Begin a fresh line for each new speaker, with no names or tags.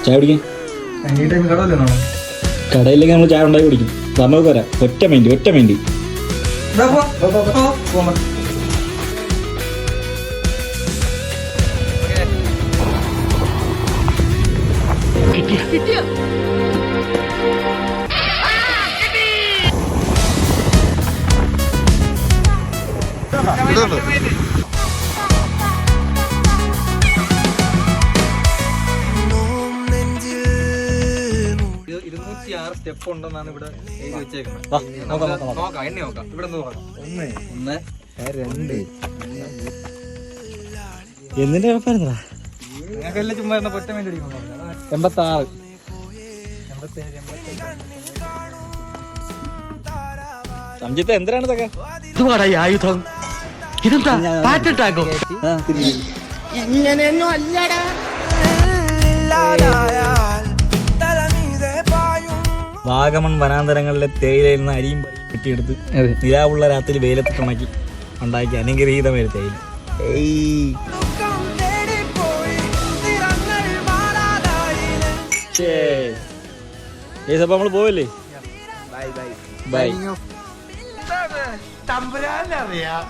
ചായ കുടിക്കാൻ കടയിലേക്ക് നമ്മൾ ചായ ഉണ്ടാക്കി കുടിക്കും. പറഞ്ഞത് തരാം. ഒറ്റ മൈൻഡ്.
സ്റ്റെപ്പ് ഉണ്ടെന്നാണ് ഇവിടെ എഴുതി വെച്ചേക്കുന്നത്. നോക്കാം, എണ്ണി നോക്കാം. ഇവിടെ നോക്കാം. 1 2
എന്തിന്റെ കുഴപ്പമായിരുന്നടാ?
ഞങ്ങൾക്കെല്ലാം ചുമ്മാ ഒറ്റ വേണ്ടി അടിക്കുന്നു. 86
സംജിത്ത് എന്തിനാണ് ഇതൊക്കെ?
ഇതുവാടാ ഈ ആയുധം. ഇതെന്താ പാറ്റിട്ടാക്കോ?
ഇങ്ങനെയൊന്നും അല്ലടാ.
വാഗമൺ വനാന്തരങ്ങളിലെ തേയിലയിൽ നിന്ന് അരിയും കിട്ടിയെടുത്ത് നിലാവുള്ള രാത്രി വെയിലത്ത് ഉണക്കി ഉണ്ടാക്കി അനുഗ്രഹീതമായ തേയില. അപ്പൊ നമ്മള് പോവല്ലേ? ബൈ.
തമ്പുരാനറിയാം.